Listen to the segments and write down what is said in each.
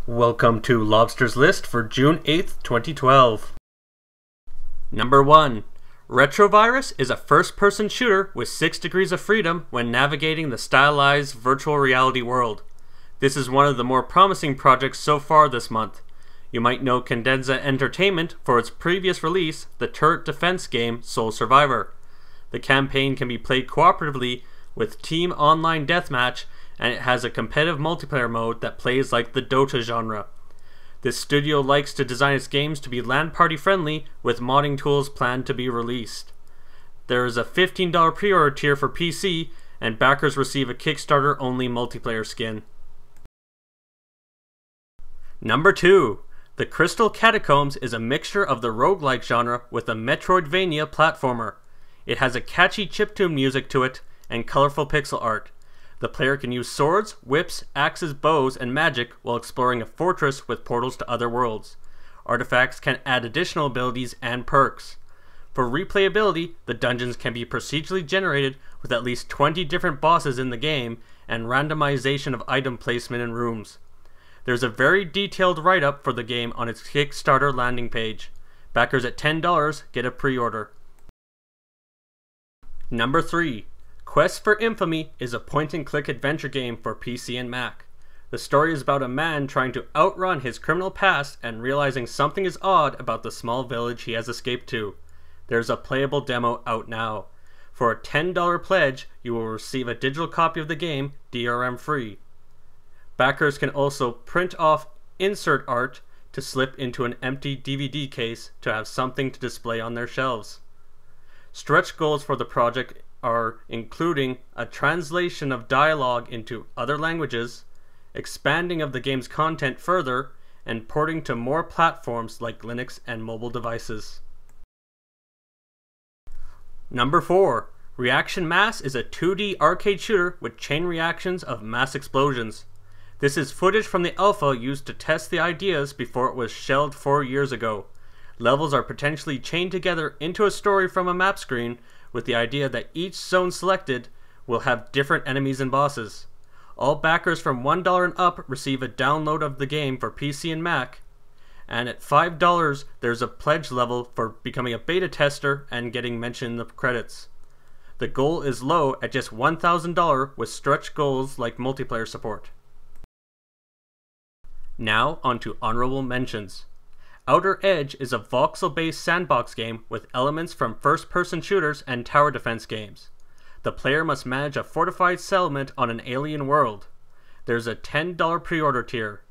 Welcome to Lobster's list for June 8th, 2012. Number 1. Retrovirus is a first-person shooter with 6 degrees of freedom when navigating the stylized virtual reality world. This is one of the more promising projects so far this month. You might know Cadenza Entertainment for its previous release, the turret defense game Sole Survivor. The campaign can be played cooperatively with Team Online Deathmatch, and it has a competitive multiplayer mode that plays like the Dota genre. This studio likes to design its games to be LAN party friendly, with modding tools planned to be released. There is a $15 pre-order tier for PC, and backers receive a Kickstarter only multiplayer skin. Number 2. The Crystal Catacombs is a mixture of the roguelike genre with a Metroidvania platformer. It has a catchy chiptune music to it and colorful pixel art. The player can use swords, whips, axes, bows, and magic while exploring a fortress with portals to other worlds. Artifacts can add additional abilities and perks. For replayability, the dungeons can be procedurally generated with at least 20 different bosses in the game and randomization of item placement in rooms. There's a very detailed write-up for the game on its Kickstarter landing page. Backers at $10 get a pre-order. Number 3. Quest for Infamy is a point-and-click adventure game for PC and Mac. The story is about a man trying to outrun his criminal past and realizing something is odd about the small village he has escaped to. There's a playable demo out now. For a $10 pledge, you will receive a digital copy of the game DRM free. Backers can also print off insert art to slip into an empty DVD case to have something to display on their shelves. Stretch goals for the project are including a translation of dialogue into other languages, expanding of the game's content further, and porting to more platforms like Linux and mobile devices. Number 4. Reaction Mass is a 2D arcade shooter with chain reactions of mass explosions. This is footage from the alpha used to test the ideas before it was shelved 4 years ago. Levels are potentially chained together into a story from a map screen, with the idea that each zone selected will have different enemies and bosses. All backers from $1 and up receive a download of the game for PC and Mac, and at $5 there's a pledge level for becoming a beta tester and getting mentioned in the credits. The goal is low at just $1,000 with stretch goals like multiplayer support. Now onto honorable mentions. OuterEdge is a voxel-based sandbox game with elements from first-person shooters and tower defense games. The player must manage a fortified settlement on an alien world. There's a $10 pre-order tier.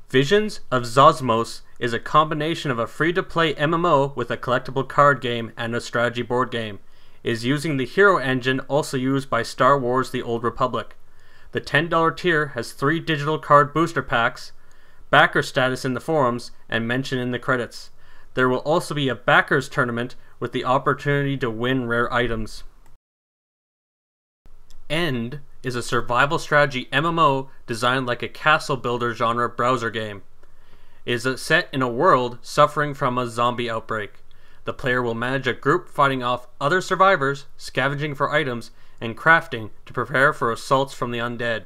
Visions of Zosimos is a combination of a free-to-play MMO with a collectible card game and a strategy board game. It is using the hero engine also used by Star Wars: The Old Republic. The $10 tier has 3 digital card booster packs, backer status in the forums, and mention in the credits. There will also be a backers tournament with the opportunity to win rare items. End is a survival strategy MMO designed like a castle builder genre browser game. It is set in a world suffering from a zombie outbreak. The player will manage a group fighting off other survivors, scavenging for items, and crafting to prepare for assaults from the undead.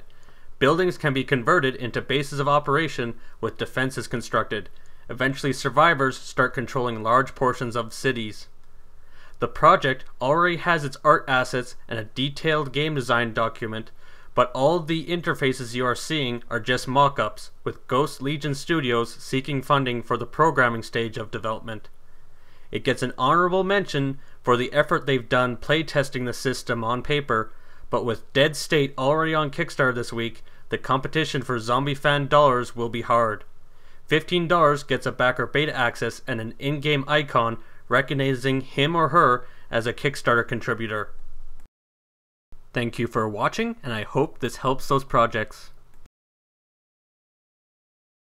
Buildings can be converted into bases of operation with defenses constructed. Eventually, survivors start controlling large portions of cities. The project already has its art assets and a detailed game design document, but all the interfaces you are seeing are just mock-ups, with Ghost Legion Studios seeking funding for the programming stage of development. It gets an honorable mention for the effort they've done playtesting the system on paper, but with Dead State already on Kickstarter this week, the competition for zombie fan dollars will be hard. $15 gets a backer beta access and an in-game icon recognizing him or her as a Kickstarter contributor. Thank you for watching, and I hope this helps those projects.